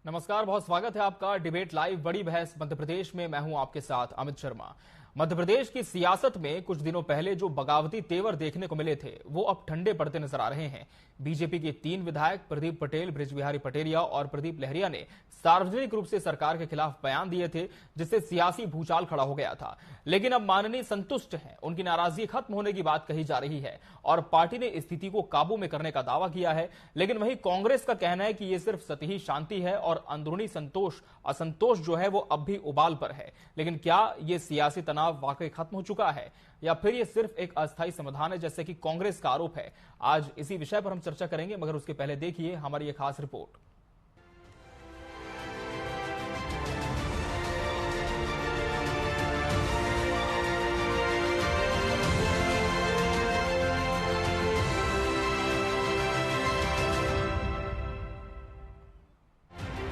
नमस्कार, बहुत स्वागत है आपका डिबेट लाइव बड़ी बहस मध्य प्रदेश में। मैं हूं आपके साथ अमित शर्मा। मध्य प्रदेश की सियासत में कुछ दिनों पहले जो बगावती तेवर देखने को मिले थे वो अब ठंडे पड़ते नजर आ रहे हैं। बीजेपी के 3 विधायक प्रदीप पटेल, बृजबिहारी पटेरिया और प्रदीप लहरिया ने सार्वजनिक रूप से सरकार के खिलाफ बयान दिए थे, जिससे सियासी भूचाल खड़ा हो गया था। लेकिन अब माननीय संतुष्ट हैं, उनकी नाराजगी खत्म होने की बात कही जा रही है और पार्टी ने स्थिति को काबू में करने का दावा किया है। लेकिन वहीं कांग्रेस का कहना है कि ये सिर्फ सतही शांति है और अंदरूनी असंतोष जो है वो अब भी उबाल पर है। लेकिन क्या ये सियासी तनाव वाकई खत्म हो चुका है या फिर ये सिर्फ एक अस्थायी समाधान है, जैसे कि कांग्रेस का आरोप है? आज इसी विषय पर हम चर्चा करेंगे, मगर उसके पहले देखिए हमारी ये खास रिपोर्ट।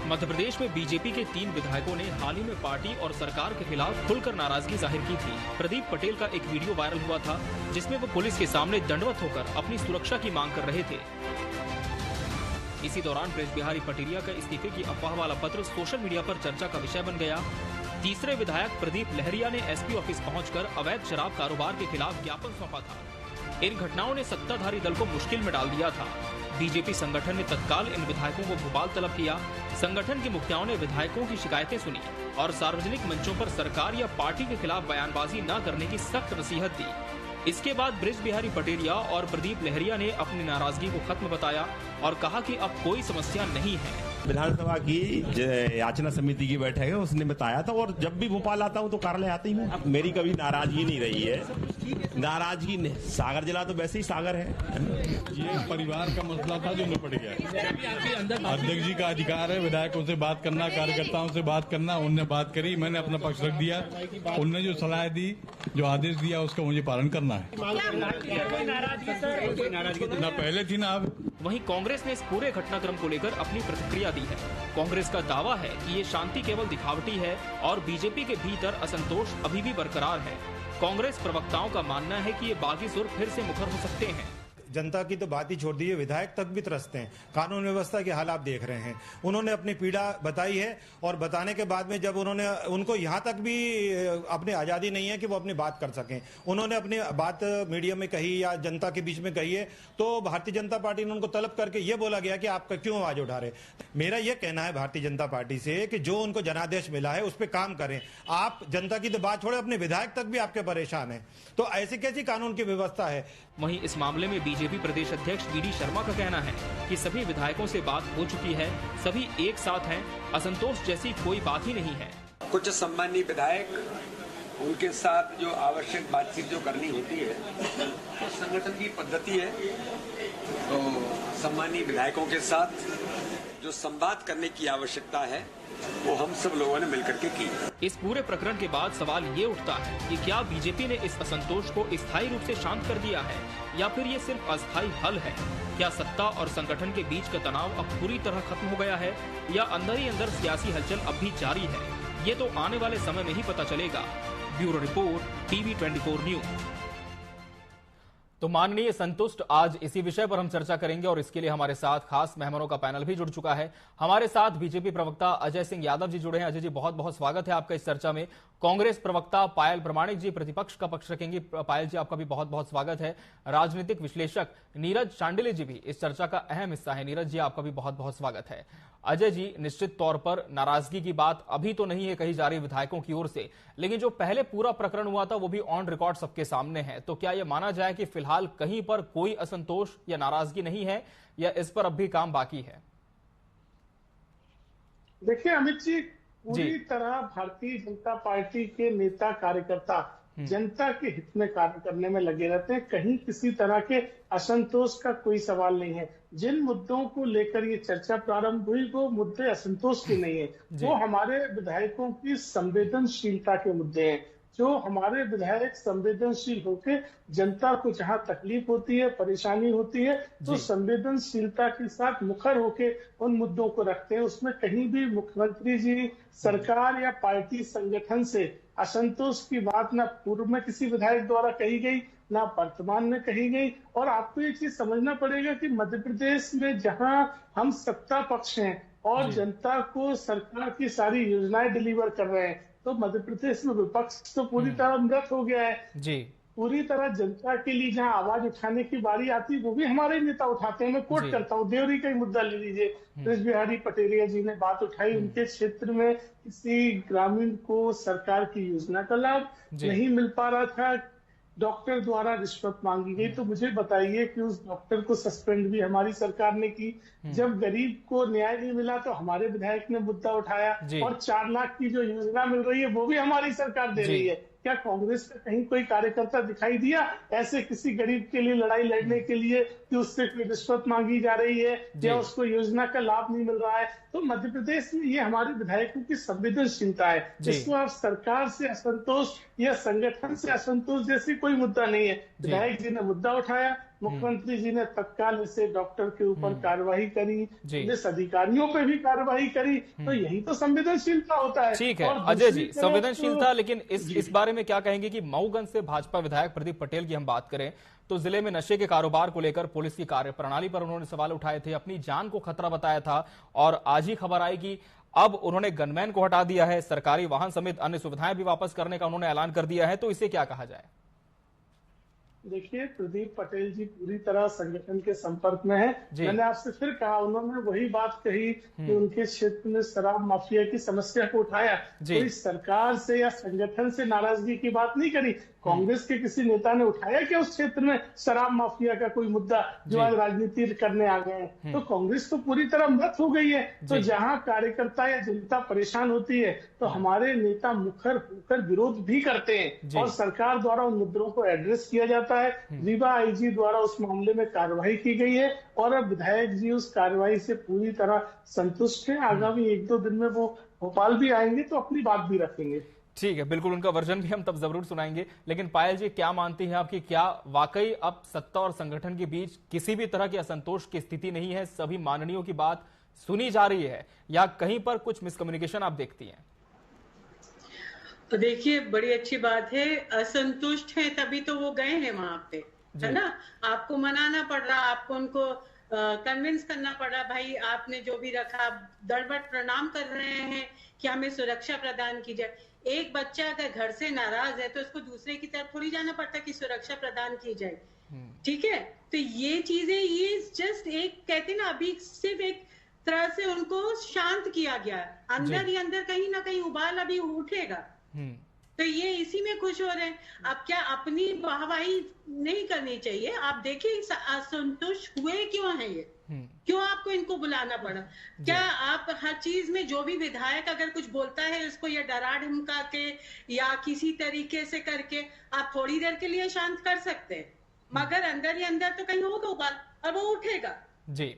मध्य प्रदेश में बीजेपी के 3 विधायकों ने हाल ही में पार्टी और सरकार के खिलाफ खुलकर नाराजगी जाहिर की थी। प्रदीप पटेल का एक वीडियो वायरल हुआ था जिसमें वो पुलिस के सामने दंडवत होकर अपनी सुरक्षा की मांग कर रहे थे। इसी दौरान बृजबिहारी पटेरिया का इस्तीफे की अफवाह वाला पत्र सोशल मीडिया पर चर्चा का विषय बन गया। तीसरे विधायक प्रदीप लहरिया ने एसपी ऑफिस पहुंचकर अवैध शराब कारोबार के खिलाफ ज्ञापन सौंपा था। इन घटनाओं ने सत्ताधारी दल को मुश्किल में डाल दिया था। बीजेपी संगठन ने तत्काल इन विधायकों को भोपाल तलब किया। संगठन के मुखियाओं ने विधायकों की शिकायतें सुनी और सार्वजनिक मंचों पर सरकार या पार्टी के खिलाफ बयानबाजी न करने की सख्त नसीहत दी। इसके बाद बृजबिहारी पटेरिया और प्रदीप लहरिया ने अपनी नाराजगी को खत्म बताया और कहा कि अब कोई समस्या नहीं है। विधानसभा की याचना समिति की बैठक है, उसने बताया था और जब भी भोपाल आता हूँ तो कार्यालय आती हूँ। मेरी कभी नाराजगी नहीं रही है। नाराजगी नहीं, सागर जिला तो वैसे ही सागर है। ये परिवार का मसला था जो निपट गया। अध्यक्ष जी का अधिकार है विधायकों से बात करना, कार्यकर्ताओं से बात करना। उनने बात करी, मैंने अपना पक्ष रख दिया। उनने जो सलाह दी, जो आदेश दिया, उसका मुझे पालन करना है। न पहले थी ना अब। वहीं कांग्रेस ने इस पूरे घटनाक्रम को लेकर अपनी प्रतिक्रिया दी है। कांग्रेस का दावा है कि ये शांति केवल दिखावटी है और बीजेपी के भीतर असंतोष अभी भी बरकरार है। कांग्रेस प्रवक्ताओं का मानना है कि ये बागी सुर फिर से मुखर हो सकते हैं। जनता की तो बात ही छोड़ दी है, विधायक तक भी त्रस्त हैं। कानून व्यवस्था के हाल आप देख रहे हैं। उन्होंने अपनी पीड़ा बताई है और बताने के बाद में जब उनको यहाँ तक भी अपनी आज़ादी नहीं है कि वो अपनी बात कर सकें। उन्होंने अपनी बात मीडिया में कही या जनता के बीच में कही है तो भारतीय जनता पार्टी ने उनको तलब करके ये बोला गया कि आप क्यों आवाज उठा रहे। मेरा ये कहना है भारतीय जनता पार्टी से कि जो उनको जनादेश मिला है उस पर काम करें। आप जनता की तो बात छोड़े, अपने विधायक तक भी आपके परेशान है, तो ऐसी कैसी कानून की व्यवस्था है? वहीं इस मामले में बीजेपी प्रदेश अध्यक्ष वी डी शर्मा का कहना है कि सभी विधायकों से बात हो चुकी है, सभी एक साथ हैं, असंतोष जैसी कोई बात ही नहीं है। कुछ सम्मानीय विधायक, उनके साथ जो आवश्यक बातचीत जो करनी होती है तो संगठन की पद्धति है, तो सम्मानीय विधायकों के साथ जो संवाद करने की आवश्यकता है वो हम सब लोगों ने मिलकर के की। इस पूरे प्रकरण के बाद सवाल ये उठता है कि क्या बीजेपी ने इस असंतोष को स्थायी रूप से शांत कर दिया है या फिर ये सिर्फ अस्थायी हल है? क्या सत्ता और संगठन के बीच का तनाव अब पूरी तरह खत्म हो गया है या अंदर ही अंदर सियासी हलचल अब भी जारी है? ये तो आने वाले समय में ही पता चलेगा। Bureau report, TV 24 news. तो माननीय संतुष्ट, आज इसी विषय पर हम चर्चा करेंगे और इसके लिए हमारे साथ खास मेहमानों का पैनल भी जुड़ चुका है। हमारे साथ बीजेपी प्रवक्ता अजय सिंह यादव जी जुड़े हैं। अजय जी, बहुत बहुत स्वागत है आपका इस चर्चा में। कांग्रेस प्रवक्ता पायल प्रमाणिक जी प्रतिपक्ष का पक्ष रखेंगे। पायल जी, आपका भी बहुत बहुत स्वागत है। राजनीतिक विश्लेषक नीरज शांडिल्य जी भी इस चर्चा का अहम हिस्सा है। नीरज जी, आपका भी बहुत बहुत स्वागत है। अजय जी, निश्चित तौर पर नाराजगी की बात अभी तो नहीं है कही जा रही विधायकों की ओर से, लेकिन जो पहले पूरा प्रकरण हुआ था वो भी ऑन रिकॉर्ड सबके सामने है। तो क्या यह माना जाए कि फिलहाल कहीं पर कोई असंतोष या नाराजगी नहीं है या इस पर अब भी काम बाकी है? देखिए अमित जी, पूरी तरह भारतीय जनता पार्टी के नेता कार्यकर्ता जनता के हित में कार्य करने में लगे रहते हैं। कहीं किसी तरह के असंतोष का कोई सवाल नहीं है। जिन मुद्दों को लेकर ये चर्चा प्रारंभ हुई वो मुद्दे असंतोष के नहीं है, वो हमारे विधायकों की संवेदनशीलता के मुद्दे हैं। जो हमारे विधायक संवेदनशील होकर जनता को जहां तकलीफ होती है, परेशानी होती है, तो संवेदनशीलता के साथ मुखर होकर उन मुद्दों को रखते हैं। उसमें कहीं भी मुख्यमंत्री जी, सरकार या पार्टी संगठन से असंतोष की बात ना पूर्व में किसी विधायक द्वारा कही गई, ना वर्तमान में कही गई। और आपको ये चीज समझना पड़ेगा कि मध्य प्रदेश में जहां हम सत्ता पक्ष हैं और जनता को सरकार की सारी योजनाएं डिलीवर कर रहे हैं। तो मध्य प्रदेश में विपक्ष तो पूरी तरह मृत हो गया है जी। पूरी तरह जनता के लिए जहां आवाज उठाने की बारी आती है वो भी हमारे नेता उठाते हैं। मैं कोट करता हूँ, देवरी का ही मुद्दा ले लीजिए। ब्रज बिहारी पटेरिया जी ने बात उठाई, उनके क्षेत्र में किसी ग्रामीण को सरकार की योजना का लाभ नहीं मिल पा रहा था, डॉक्टर द्वारा रिश्वत मांगी गई। तो मुझे बताइए कि उस डॉक्टर को सस्पेंड भी हमारी सरकार ने की। जब गरीब को न्याय नहीं मिला तो हमारे विधायक ने मुद्दा उठाया, और 4 लाख की जो योजना मिल रही है वो भी हमारी सरकार दे रही है। क्या कांग्रेस का कहीं कोई कार्यकर्ता दिखाई दिया ऐसे किसी गरीब के लिए लड़ाई लड़ने के लिए कि उससे कोई रिश्वत मांगी जा रही है या उसको योजना का लाभ नहीं मिल रहा है? तो मध्य प्रदेश में ये हमारे विधायकों की संवेदनशीलता है। इसको आप सरकार से असंतोष या संगठन से असंतोष जैसी कोई मुद्दा नहीं है। विधायक जी ने मुद्दा उठाया, मुख्यमंत्री जी ने तत्काल इसे डॉक्टर के ऊपर कार्रवाई करी, पुलिस अधिकारियों पे भी कार्रवाई करी। तो यही तो संवेदनशीलता होता है। ठीक है अजय जी, संवेदनशीलता। लेकिन इस बारे में क्या कहेंगे कि मऊगंज से भाजपा विधायक प्रदीप पटेल की हम बात करें तो जिले में नशे के कारोबार को लेकर पुलिस की कार्यप्रणाली पर उन्होंने सवाल उठाए थे, अपनी जान को खतरा बताया था, और आज ही खबर आई कि अब उन्होंने गनमैन को हटा दिया है, सरकारी वाहन समेत अन्य सुविधाएं भी वापस करने का उन्होंने ऐलान कर दिया है। तो इसे क्या कहा जाए? देखिए, प्रदीप पटेल जी पूरी तरह संगठन के संपर्क में है। मैंने आपसे फिर कहा, उन्होंने वही बात कही कि उनके क्षेत्र में शराब माफिया की समस्या को उठाया। कोई सरकार से या संगठन से नाराजगी की बात नहीं करी। कांग्रेस के किसी नेता ने उठाया क्या उस क्षेत्र में शराब माफिया का कोई मुद्दा जो आज राजनीति करने आ गए हैं? तो कांग्रेस तो पूरी तरह मृत हो गई है। तो जहां कार्यकर्ता या जनता परेशान होती है तो हमारे नेता मुखर होकर विरोध भी करते हैं, और सरकार द्वारा उन मुद्दों को एड्रेस किया जाता है। रीवा आईजी द्वारा उस मामले में कार्रवाई की गई है, और अब विधायक जी उस कार्रवाई से पूरी तरह संतुष्ट हैं। आगामी 1-2 दिन में वो भोपाल भी आएंगे तो अपनी बात भी रखेंगे। ठीक है, बिल्कुल, उनका वर्जन भी हम तब जरूर सुनाएंगे। लेकिन पायल जी, क्या मानती हैं आपकी, क्या वाकई अब सत्ता और संगठन के बीच किसी भी तरह की असंतोष की स्थिति नहीं है? सभी माननीयों की बात सुनी जा रही है, या कहीं पर कुछ मिसकम्युनिकेशन आप देखती हैं? तो देखिए, बड़ी अच्छी बात है, असंतुष्ट है तभी तो वो गए हैं वहां पे, है ना। आपको मनाना पड़ रहा, आपको उनको कन्विंस करना पड़ रहा, भाई आपने जो भी रखा, दरबड़ प्रणाम कर रहे हैं कि हमें सुरक्षा प्रदान की जाए। एक बच्चा अगर घर से नाराज है तो उसको दूसरे की तरफ थोड़ी जाना पड़ता कि सुरक्षा प्रदान की जाए, ठीक है। तो ये चीजें, ये जस्ट एक कहते हैं ना, अभी सिर्फ एक तरह से उनको शांत किया गया, अंदर ही अंदर कहीं ना कहीं उबाल अभी उठेगा। तो ये इसी में खुश हो रहे हैं। अब क्या अपनी वाहवाही नहीं करनी चाहिए? आप देखिए असंतुष्ट हुए क्यों है ये, क्यों आपको इनको बुलाना पड़ा? क्या आप हर चीज में जो भी विधायक अगर कुछ बोलता है उसको या डरा धमका के या किसी तरीके से करके आप थोड़ी देर के लिए शांत कर सकते हैं, मगर अंदर ही अंदर तो कहीं होगा उबाल और वो उठेगा। जी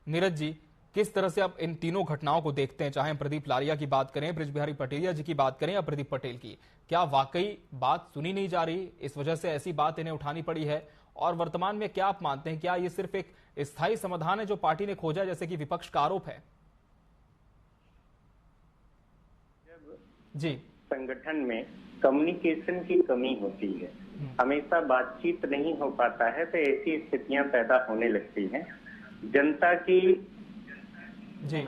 नीरज जी, किस तरह से आप इन तीनों घटनाओं को देखते हैं, चाहे प्रदीप लारिया की बात करें, ब्रज बिहारी पटेरिया जी की बात करें या प्रदीप पटेल की? क्या वाकई बात सुनी नहीं जा रही, इस वजह से ऐसी बात इन्हें उठानी पड़ी है? और वर्तमान में क्या आप मानते हैं, क्या ये सिर्फ एक स्थायी समाधान है जो पार्टी ने खोजा, जैसे कि विपक्ष का आरोप है? जी, संगठन में कम्युनिकेशन की कमी होती है, हमेशा बातचीत नहीं हो पाता है, तो ऐसी स्थितियां पैदा होने लगती हैं। जनता की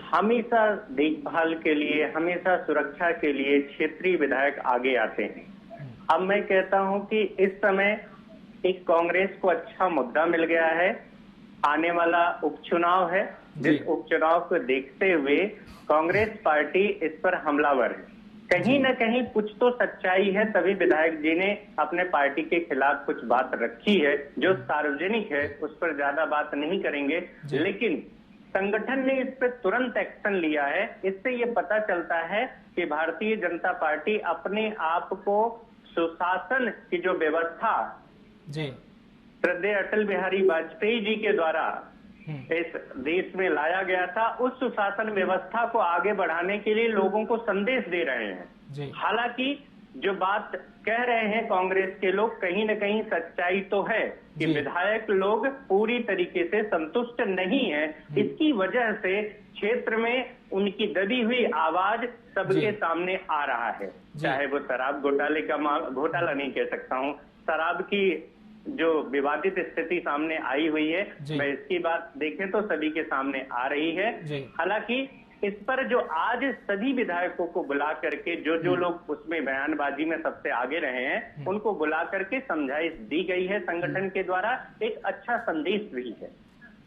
हमेशा देखभाल के लिए, हमेशा सुरक्षा के लिए क्षेत्रीय विधायक आगे आते हैं। अब मैं कहता हूं कि इस समय एक कांग्रेस को अच्छा मुद्दा मिल गया है, आने वाला उपचुनाव है, जिस उपचुनाव को देखते हुए कांग्रेस पार्टी इस पर हमलावर है। कहीं न कहीं कुछ तो सच्चाई है, तभी विधायक जी ने अपने पार्टी के खिलाफ कुछ बात रखी है जो सार्वजनिक है, उस पर ज्यादा बात नहीं करेंगे। लेकिन संगठन ने इस पर तुरंत एक्शन लिया है। इससे ये पता चलता है कि भारतीय जनता पार्टी अपने आप को सुशासन की जो व्यवस्था श्रद्धेय अटल बिहारी वाजपेयी जी के द्वारा इस देश में लाया गया था, उस सुशासन व्यवस्था को आगे बढ़ाने के लिए लोगों को संदेश दे रहे हैं। हालांकि जो बात कह रहे हैं कांग्रेस के लोग, कहीं न कहीं सच्चाई तो है कि विधायक लोग पूरी तरीके से संतुष्ट नहीं है। इसकी वजह से क्षेत्र में उनकी दबी हुई आवाज सबके सामने आ रहा है। चाहे वो शराब घोटाले का घोटाला नहीं कह सकता हूँ, शराब की जो विवादित स्थिति सामने आई हुई है, मैं इसकी बात देखें तो सभी के सामने आ रही है। हालांकि इस पर जो आज सभी विधायकों को बुला करके जो लोग उसमें बयानबाजी में सबसे आगे रहे हैं उनको बुला करके समझाइश दी गई है संगठन के द्वारा, एक अच्छा संदेश भी है।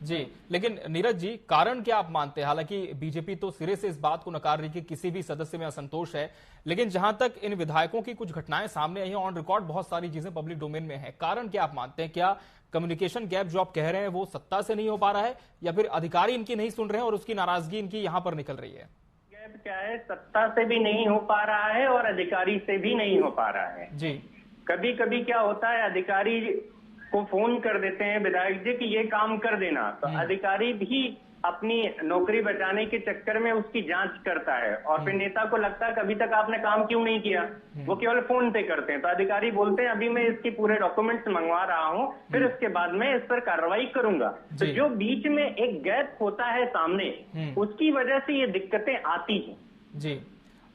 जी, लेकिन नीरज जी, कारण क्या आप मानते हैं? हालांकि बीजेपी तो सिरे से इस बात को नकार रही कि किसी भी सदस्य में असंतोष है, लेकिन जहां तक इन विधायकों की कुछ घटनाएं सामने आई हैं, ऑन रिकॉर्ड बहुत सारी चीजें पब्लिक डोमेन में है, कारण क्या आप मानते हैं? क्या कम्युनिकेशन गैप जो आप कह रहे हैं वो सत्ता से नहीं हो पा रहा है, या फिर अधिकारी इनकी नहीं सुन रहे हैं और उसकी नाराजगी इनकी यहां पर निकल रही है? गैप क्या है, सत्ता से भी नहीं हो पा रहा है और अधिकारी से भी नहीं हो पा रहा है जी। कभी कभी क्या होता है, अधिकारी को फोन कर देते हैं विधायक जी कि ये काम कर देना, तो अधिकारी भी अपनी नौकरी बचाने के चक्कर में उसकी जांच करता है और फिर नेता को लगता है कि अभी तक आपने काम क्यों नहीं किया, वो केवल फोन पे करते हैं। तो अधिकारी बोलते हैं अभी मैं इसके पूरे डॉक्यूमेंट्स मंगवा रहा हूं, फिर उसके बाद मैं इस पर कार्रवाई करूंगा। तो जो बीच में एक गैप होता है सामने, उसकी वजह से ये दिक्कतें आती हैं। जी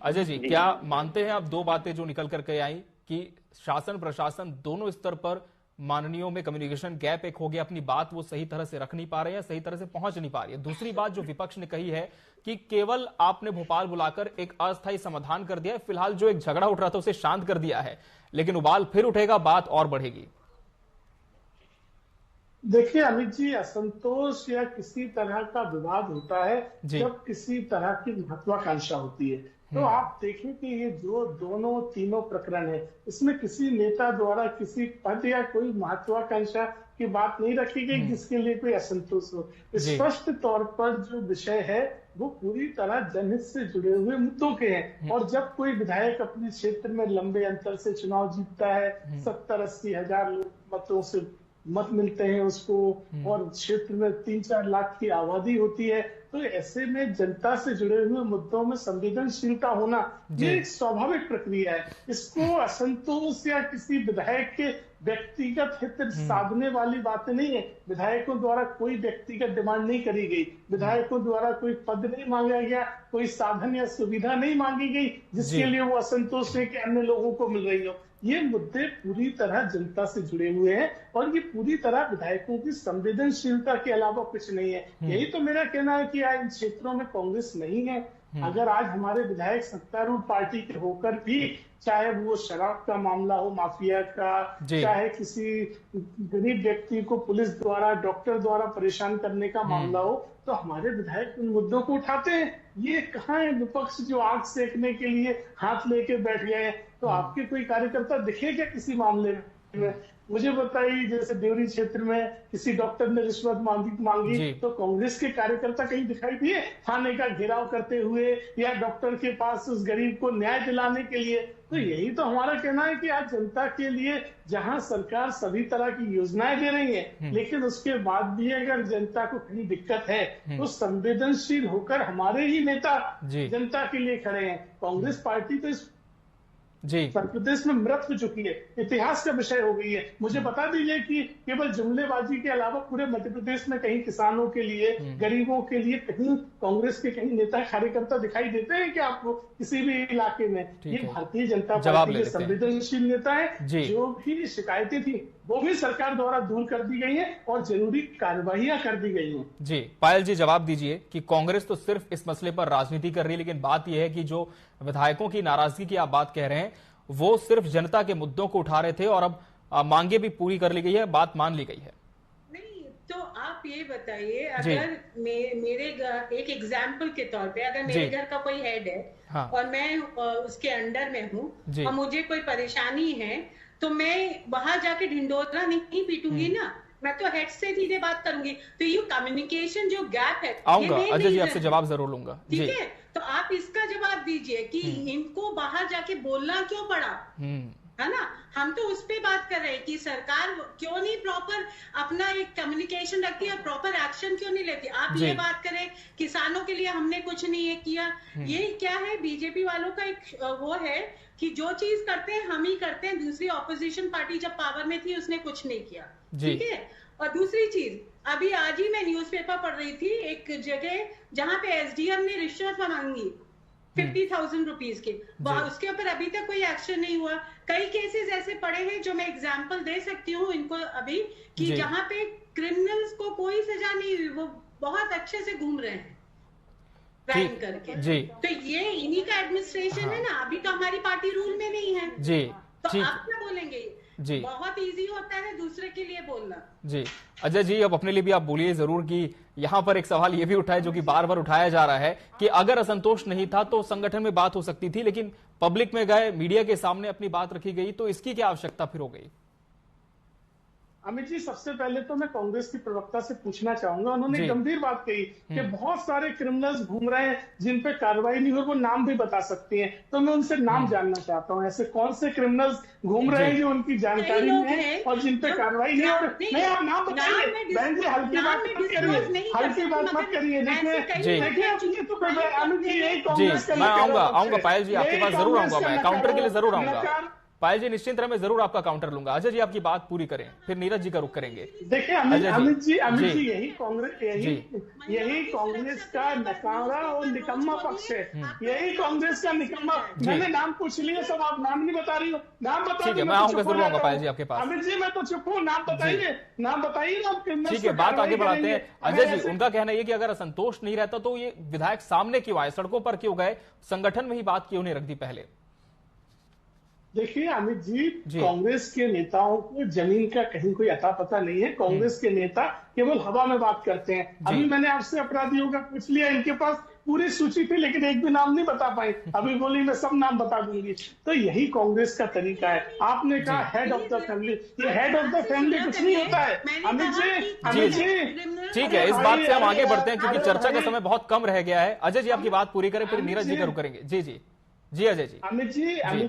अजय जी, क्या मानते हैं आप दो बातें जो निकल करके आई कि शासन प्रशासन दोनों स्तर पर माननीयों में कम्युनिकेशन गैप एक हो गया, अपनी बात वो सही तरह से रख नहीं पा रहे हैं, सही तरह से पहुंच नहीं पा रही है। दूसरी बात जो विपक्ष ने कही है कि केवल आपने भोपाल बुलाकर एक अस्थायी समाधान कर दिया है, फिलहाल जो एक झगड़ा उठ रहा था उसे शांत कर दिया है, लेकिन उबाल फिर उठेगा, बात और बढ़ेगी। देखिए अमित जी, असंतोष या किसी तरह का विवाद होता है जब किसी तरह की महत्वाकांक्षा होती है। तो आप देखें कि ये जो तीनों प्रकरण है, इसमें किसी नेता द्वारा किसी पद या कोई महत्वाकांक्षा की बात नहीं रखी गई जिसके लिए कोई असंतोष हो। स्पष्ट तौर पर जो विषय है वो पूरी तरह जनहित से जुड़े हुए मुद्दों के हैं। और जब कोई विधायक अपने क्षेत्र में लंबे अंतर से चुनाव जीतता है, 70-80 हजार मतों से मत मिलते हैं उसको, और क्षेत्र में 3-4 लाख की आबादी होती है, तो ऐसे में जनता से जुड़े हुए मुद्दों में संवेदनशीलता होना ये एक स्वाभाविक प्रक्रिया है। इसको असंतोष या किसी विधायक के व्यक्तिगत हित साधने वाली बातें नहीं है। विधायकों द्वारा कोई व्यक्तिगत डिमांड नहीं करी गई, विधायकों द्वारा कोई पद नहीं मांगा गया, कोई साधन या सुविधा नहीं मांगी गई जिसके लिए वो असंतोष है कि अन्य लोगों को मिल रही हो। ये मुद्दे पूरी तरह जनता से जुड़े हुए हैं और ये पूरी तरह विधायकों की संवेदनशीलता के अलावा कुछ नहीं है। यही तो मेरा कहना है कि आज इन क्षेत्रों में कांग्रेस नहीं है। अगर आज हमारे विधायक सत्तारूढ़ पार्टी के होकर भी, चाहे वो शराब का मामला हो, माफिया का, चाहे किसी गरीब व्यक्ति को पुलिस द्वारा, डॉक्टर द्वारा परेशान करने का मामला हो, तो हमारे विधायक उन मुद्दों को उठाते हैं। ये कहाँ है विपक्ष जो आग सेकने के लिए हाथ लेके बैठ गए हैं? तो आपके कोई कार्यकर्ता दिखे क्या किसी मामले में? मुझे बताइए, जैसे देवरी क्षेत्र में किसी डॉक्टर ने रिश्वत मांगी तो कांग्रेस के कार्यकर्ता कहीं दिखाई दिए थाने का घेराव करते हुए या डॉक्टर के पास उस गरीब को न्याय दिलाने के लिए? तो यही तो हमारा कहना है कि आज जनता के लिए जहां सरकार सभी तरह की योजनाएं दे रही है, लेकिन उसके बाद भी अगर जनता को कहीं दिक्कत है तो संवेदनशील होकर हमारे ही नेता जनता के लिए खड़े हैं। कांग्रेस पार्टी तो इस उत्तर प्रदेश में मृत हो चुकी है, इतिहास का विषय हो गई है। मुझे बता दीजिए कि केवल जुमलेबाजी के अलावा पूरे मध्य प्रदेश में कहीं किसानों के लिए, गरीबों के लिए कहीं कांग्रेस के कहीं नेता कार्यकर्ता दिखाई देते हैं क्या आपको किसी भी इलाके में? ये भारतीय जनता पार्टी के संवेदनशील नेता है। जो भी शिकायतें थी वो भी सरकार द्वारा दूर कर दी गई है और जरूरी कार्यवाहियां कर दी गई हैं। जी पायल जी, जवाब दीजिए कि कांग्रेस तो सिर्फ इस मसले पर राजनीति कर रही है, लेकिन बात यह है कि जो विधायकों की नाराजगी की आप बात कह रहे हैं वो सिर्फ जनता के मुद्दों को उठा रहे थे और अब मांगे भी पूरी कर ली गई है, बात मान ली गई है। नहीं तो आप ये बताइए, अगर मेरे घर, एक एग्जाम्पल के तौर पे, अगर मेरे घर का कोई हेड है और मैं उसके अंडर में हूँ और मुझे कोई परेशानी है, तो मैं वहां जाके ढिंडोरा नहीं पीटूंगी ना, मैं तो हेड से सीधे बात करूंगी। तो ये कम्युनिकेशन जो गैप है, आऊंगा अजय जी, आपसे जवाब जरूर लूंगा। ठीक है, तो आप इसका जवाब दीजिए कि इनको बाहर जाके बोलना क्यों पड़ा, है ना? हम तो उस पे बात कर रहे हैं कि सरकार क्यों नहीं प्रॉपर अपना एक कम्युनिकेशन रखती है, प्रॉपर एक्शन क्यों नहीं लेती। आप ये बात करें किसानों के लिए हमने कुछ नहीं किया, ये क्या है? बीजेपी वालों का एक वो है कि जो चीज करते हैं हम ही करते हैं, दूसरी ऑपोजिशन पार्टी जब पावर में थी उसने कुछ नहीं किया। ठीक है, और दूसरी चीज, अभी आज ही मैं न्यूज़पेपर पढ़ रही थी एक जगह जहां पे एसडीएम ने रिश्वत मांगी 50,000 रुपीज के, उसके ऊपर अभी तक कोई एक्शन नहीं हुआ। कई केसेस ऐसे पड़े हैं जो मैं एग्जांपल दे सकती हूँ इनको अभी, कि जहां पे क्रिमिनल्स को कोई सजा नहीं हुई, वो बहुत अच्छे से घूम रहे हैं, क्राइम करके। जी तो ये इन्हीं का एडमिनिस्ट्रेशन है ना, अभी तो हमारी पार्टी रूल में नहीं है जी। तो ठीक आप क्या बोलेंगे? जी बहुत इजी होता है दूसरे के लिए बोलना। जी। अजय जी, अब अपने लिए भी आप बोलिए जरूर कि यहाँ पर एक सवाल ये भी उठा है जो कि बार बार उठाया जा रहा है कि अगर असंतोष नहीं था तो संगठन में बात हो सकती थी, लेकिन पब्लिक में गए, मीडिया के सामने अपनी बात रखी गई, तो इसकी क्या आवश्यकता फिर हो गई? अमित जी, सबसे पहले तो मैं कांग्रेस की प्रवक्ता से पूछना चाहूंगा, उन्होंने गंभीर बात कही कि बहुत सारे क्रिमिनल्स घूम रहे हैं जिन पे कार्रवाई नहीं हुई, वो नाम भी बता सकती हैं। तो मैं उनसे नाम जानना चाहता हूं, ऐसे कौन से क्रिमिनल्स घूम रहे हैं जो उनकी जानकारी में है और जिन पे कार्रवाई नहीं हो रही? नहीं, आप नाम बताइए बहन जी, हल्की बात मत करिए, हल्की बात मत करिए। देखिए तो अमित जी, यही कांग्रेस का, मैं आऊंगा पायल जी, आपके पास जरूर आऊंगा, मैं काउंटर के लिए जरूर आऊंगा। पायल जी निश्चिंत रहे, मैं जरूर आपका काउंटर लूंगा। अजय जी, आपकी बात पूरी करें, फिर नीरज जी का रुख करेंगे। देखिए अमित जी, यही कांग्रेस का नकारा और निकम्मा पक्ष है, यही कांग्रेस का निकम्मा। मैंने नाम पूछ लिया, सब आप नाम नहीं बता रही हो। नाम बता, मैं आऊंगा, जरूर आऊंगा पायल जी आपके पास। अमित जी, मैं तो चुप हूँ, नाम बताइए, नाम बताइए ना। ठीक है, बात आगे बढ़ाते हैं। अजय जी, उनका कहना है कि अगर असंतोष नहीं रहता तो ये विधायक सामने क्यों आए, सड़कों पर क्यों गए, संगठन में ही बात क्यों नहीं रख दी पहले? देखिए अमित जी, कांग्रेस के नेताओं को जमीन का कहीं कोई अता पता नहीं है। कांग्रेस के नेता केवल हवा में बात करते हैं। अभी मैंने आपसे अपराधियों का पूछ लिया, इनके पास पूरी सूची थी लेकिन एक भी नाम नहीं बता पाए। अभी बोली मैं सब नाम बता दूंगी। तो यही कांग्रेस का तरीका है। आपने कहा हेड ऑफ द फैमिली, ये हेड ऑफ द फैमिली कुछ नहीं होता है अमित जी। ठीक है, इस बात से हम आगे बढ़ते हैं क्योंकि चर्चा का समय बहुत कम रह गया है। अजय जी, आपकी बात पूरी करें, फिर नीरज जी का रुख करेंगे। जी Ajay ji. Amit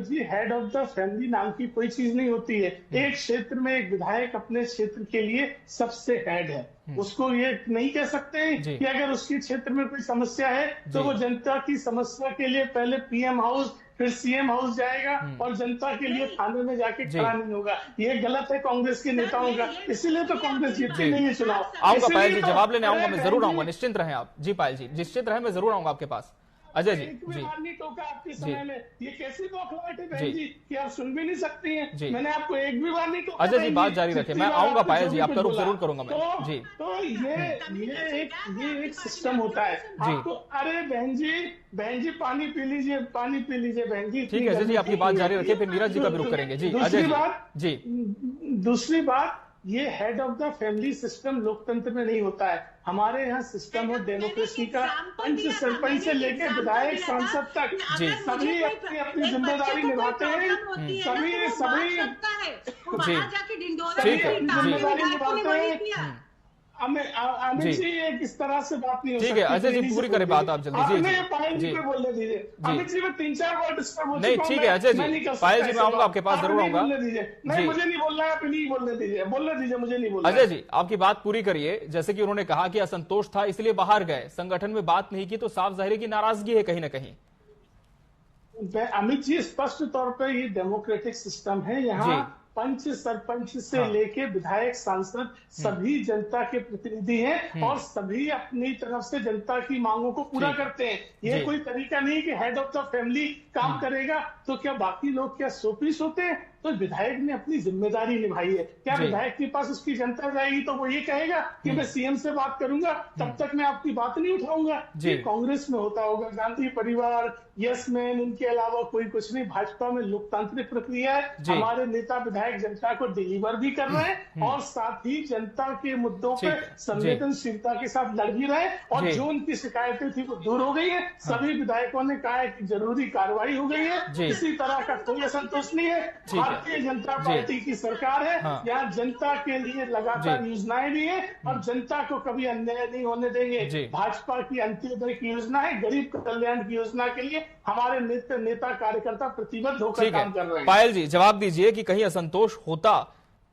ji, head of the family नाम की कोई चीज नहीं होती है। एक क्षेत्र में एक विधायक अपने क्षेत्र के लिए सबसे हेड है, उसको ये नहीं कह सकते हैं कि अगर उसके क्षेत्र में कोई समस्या है तो वो जनता की समस्या के लिए पहले पीएम हाउस फिर सीएम हाउस जाएगा और जनता के लिए थाने में जाके खड़ा नहीं होगा। ये गलत है कांग्रेस के नेताओं का, इसीलिए तो कांग्रेस जीतती नहीं है चुनाव। आऊंगा पायल जी, जवाब लेने आऊंगा, मैं जरूर आऊंगा, निश्चिंत रहें आप। जी पायल जी, निश्चित रहें, मैं जरूर आऊंगा आपके पास। अजय जी, नहीं टोका आपके समय में, ये कैसी बौखलाहट है बहन जी कि आप सुन भी नहीं सकती हैं। मैंने आपको एक भी बार नहीं टोका। अजय जी, बात जारी रखें, मैं आऊंगा पायल जी, आपका रुख जरूर करूंगा मैं। जी, तो ये एक सिस्टम होता है आपको। अरे बहन जी पानी पी लीजिए बहन जी। ठीक है अजय जी, आपकी बात जारी रखिए, फिर नीरज जी का भी रुख करेंगे। जी अजय जी। दूसरी बात, ये head of the family system लोकतंत्र में नहीं होता है। हमारे यहाँ सिस्टम और डेमोक्रेसी का पंच सरपंच से लेकर विधायक सांसद तक सभी अपनी अपनी जिम्मेदारी निभाते हैं। सभी जिम्मेदारी निभाते हैं। अमित जी, ये किस तरह से बात नहीं हो सकती। ठीक है अजय जी, पूरी करें बात आप जल्दी। जी बोलने दीजिए अमित जी, मैं 3-4 वर्ड इस पर बोल चुका हूं। नहीं ठीक है अजय जी, पायल जी मैं आऊंगा आपके पास, जरूर आऊंगा। नहीं, मुझे नहीं बोलना है, आप नहीं बोलने दीजिए, मुझे नहीं बोलना। अजय जी, आपकी बात पूरी करिए। जैसे कि उन्होंने कहा कि असंतोष था इसलिए बाहर गए, संगठन में बात नहीं की, तो साफ जाहिर है कि नाराजगी है कहीं ना कहीं। अमित जी, स्पष्ट तौर पर ये डेमोक्रेटिक सिस्टम है। यहाँ पंच सरपंच से लेके विधायक सांसद सभी जनता के प्रतिनिधि हैं और सभी अपनी तरफ से जनता की मांगों को पूरा करते हैं। ये कोई तरीका नहीं कि हेड ऑफ द फैमिली काम करेगा तो क्या बाकी लोग क्या सोपीस होते हैं? तो विधायक ने अपनी जिम्मेदारी निभाई है। क्या विधायक के पास उसकी जनता जाएगी तो वो ये कहेगा कि मैं सीएम से बात करूंगा, तब तक मैं आपकी बात नहीं उठाऊंगा? ये कांग्रेस में होता होगा, गांधी परिवार, यस मैन, इनके अलावा कोई कुछ नहीं। भाजपा में लोकतांत्रिक प्रक्रिया है। हमारे नेता विधायक जनता को डिलीवर भी कर रहे हैं और साथ ही जनता के मुद्दों पर संवेदनशीलता के साथ लड़ भी रहे, और जो उनकी शिकायतें थी वो दूर हो गई है। सभी विधायकों ने कहा है कि जरूरी कार्रवाई हो गई है, किसी तरह का कोई असंतोष नहीं है। भारतीय जनता पार्टी की सरकार है, यहाँ जनता के लिए लगातार योजनाएं भी है और जनता को कभी अन्याय नहीं होने देंगे। भाजपा की अंत्योदय की योजना है, गरीब कल्याण की योजना के लिए हमारे नेता कार्यकर्ता प्रतिबद्ध होकर काम कर रहे हैं। पायल जी, जवाब दीजिए कि कहीं असंतोष होता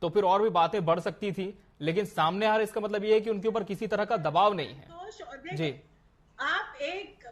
तो फिर और भी बातें बढ़ सकती थी, लेकिन सामने आ रहा, इसका मतलब ये है कि उनके ऊपर किसी तरह का दबाव नहीं है। जी,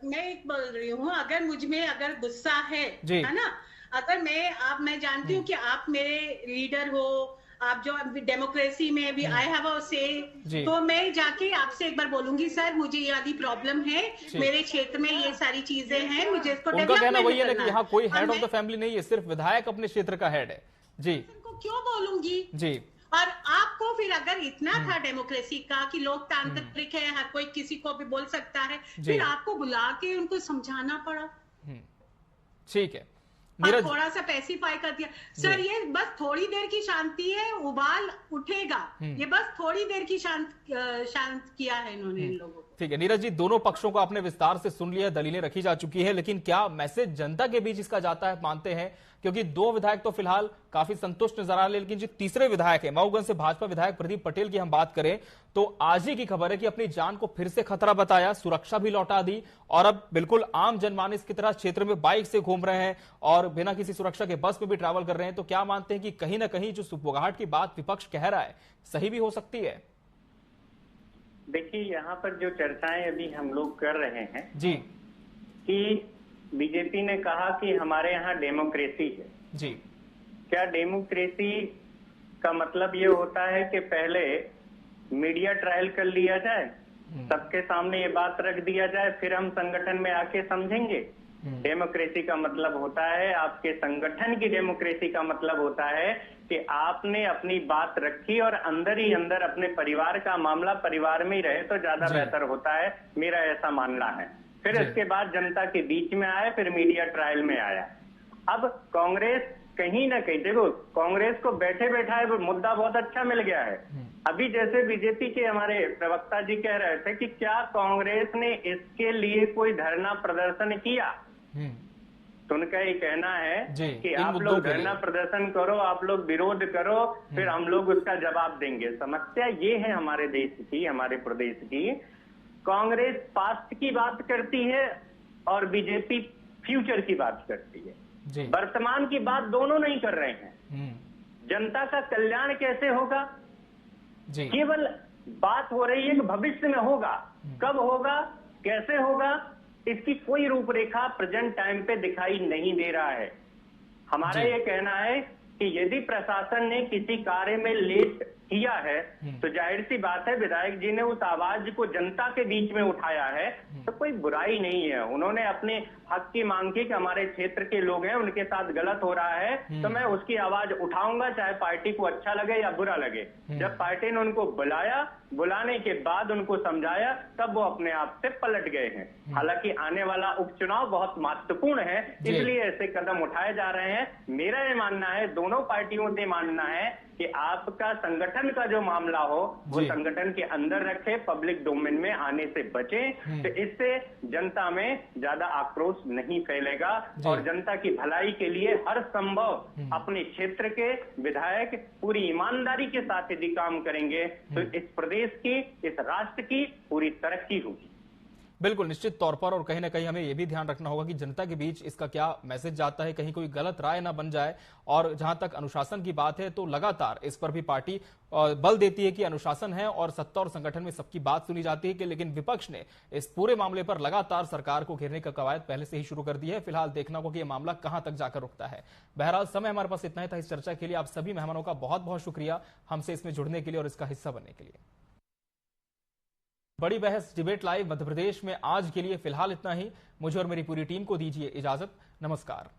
मैं एक बोल रही हूँ, अगर मुझ में अगर गुस्सा है ना, अगर मैं जानती हूँ कि आप मेरे लीडर हो, आप जो डेमोक्रेसी में भी आई हैव अ से, तो मैं जाके आपसे एक बार बोलूंगी, सर मुझे ये वाली प्रॉब्लम है, मेरे क्षेत्र में ये सारी चीजें हैं, मुझे इसको उनका कहना वही है ना कि यहाँ कोई हेड ऑफ द फैमिली नहीं है, सिर्फ विधायक अपने क्षेत्र का हेड है। जी, क्यों बोलूंगी जी, और आपको फिर अगर इतना था डेमोक्रेसी का कि लोकतांत्रिक है, हर कोई किसी को भी बोल सकता है, फिर आपको बुला के उनको समझाना पड़ा। ठीक है, थोड़ा सा पैसिफाई कर दिया। सर ये बस थोड़ी देर की शांति है, उबाल उठेगा, ये बस थोड़ी देर की शांत किया है इन्होंने इन लोगों को। ठीक है नीरज जी, दोनों पक्षों को आपने विस्तार से सुन लिया, दलीलें रखी जा चुकी है, लेकिन क्या मैसेज जनता के बीच इसका जाता है मानते हैं? क्योंकि 2 विधायक तो फिलहाल काफी संतुष्ट नजर आ रहे, लेकिन जो तीसरे विधायक है मऊगंज से भाजपा विधायक प्रदीप पटेल की हम बात करें तो आज ही की खबर है कि अपनी जान को फिर से खतरा बताया, सुरक्षा भी लौटा दी और अब बिल्कुल आम जनमानस की तरह क्षेत्र में बाइक से घूम रहे हैं और बिना किसी सुरक्षा के बस में भी ट्रैवल कर रहे हैं। तो क्या मानते हैं कि कहीं ना कहीं जो सुबुगाहट की बात विपक्ष कह रहा है सही भी हो सकती है? देखिए, यहाँ पर जो चर्चाएं अभी हम लोग कर रहे हैं जी कि बीजेपी ने कहा कि हमारे यहाँ डेमोक्रेसी है जी, क्या डेमोक्रेसी का मतलब ये होता है कि पहले मीडिया ट्रायल कर लिया जाए, सबके सामने ये बात रख दिया जाए, फिर हम संगठन में आके समझेंगे? डेमोक्रेसी का मतलब होता है, आपके संगठन की डेमोक्रेसी का मतलब होता है कि आपने अपनी बात रखी और अंदर ही अंदर अपने परिवार का मामला परिवार में ही रहे तो ज्यादा बेहतर होता है, मेरा ऐसा मानना है। फिर इसके बाद जनता के बीच में आया, फिर मीडिया ट्रायल में आया। अब कांग्रेस कहीं ना कहीं, देखो कांग्रेस को बैठे बैठाए मुद्दा बहुत अच्छा मिल गया है। अभी जैसे बीजेपी के हमारे प्रवक्ता जी कह रहे थे कि क्या कांग्रेस ने इसके लिए कोई धरना प्रदर्शन किया, तो उनका ये कहना है कि आप लोग धरना प्रदर्शन करो, आप लोग विरोध करो, फिर हम लोग उसका जवाब देंगे। समस्या ये है हमारे देश की, हमारे प्रदेश की, कांग्रेस पास्ट की बात करती है और बीजेपी फ्यूचर की बात करती है, वर्तमान की बात दोनों नहीं कर रहे हैं। जनता का कल्याण कैसे होगा, केवल बात हो रही है कि भविष्य में होगा, कब होगा, कैसे होगा, इसकी कोई रूपरेखा प्रेजेंट टाइम पे दिखाई नहीं दे रहा है। हमारा ये कहना है कि यदि प्रशासन ने किसी कार्य में लेट किया है तो जाहिर सी बात है विधायक जी ने उस आवाज को जनता के बीच में उठाया है, तो कोई बुराई नहीं है। उन्होंने अपने हक की मांग की कि हमारे क्षेत्र के लोग हैं, उनके साथ गलत हो रहा है तो मैं उसकी आवाज उठाऊंगा, चाहे पार्टी को अच्छा लगे या बुरा लगे। जब पार्टी ने उनको बुलाया, बुलाने के बाद उनको समझाया, तब वो अपने आप से पलट गए हैं। हालांकि आने वाला उपचुनाव बहुत महत्वपूर्ण है, इसलिए ऐसे कदम उठाए जा रहे हैं। मेरा ये मानना है, दोनों पार्टियों से मानना है कि आपका संगठन का जो मामला हो वो संगठन के अंदर रखे, पब्लिक डोमेन में आने से बचे, तो इससे जनता में ज्यादा आक्रोश नहीं फैलेगा और जनता की भलाई के लिए हर संभव अपने क्षेत्र के विधायक पूरी ईमानदारी के साथ यदि काम करेंगे तो इस प्रदेश की, इस राष्ट्र की पूरी तरक्की होगी। बिल्कुल निश्चित तौर पर, और कहीं ना कहीं हमें यह भी ध्यान रखना होगा कि जनता के बीच इसका क्या मैसेज जाता है, कहीं कोई गलत राय ना बन जाए। और जहां तक अनुशासन की बात है तो लगातार इस पर भी पार्टी बल देती है कि अनुशासन है और सत्ता और संगठन में सबकी बात सुनी जाती है कि, लेकिन विपक्ष ने इस पूरे मामले पर लगातार सरकार को घेरने का कवायद पहले से ही शुरू कर दी है। फिलहाल देखना होगा कि यह मामला कहां तक जाकर रुकता है। बहरहाल समय हमारे पास इतना ही था इस चर्चा के लिए। आप सभी मेहमानों का बहुत बहुत शुक्रिया हमसे इसमें जुड़ने के लिए और इसका हिस्सा बनने के लिए। बड़ी बहस डिबेट लाइव मध्य प्रदेश में आज के लिए फिलहाल इतना ही। मुझे और मेरी पूरी टीम को दीजिए इजाजत। नमस्कार।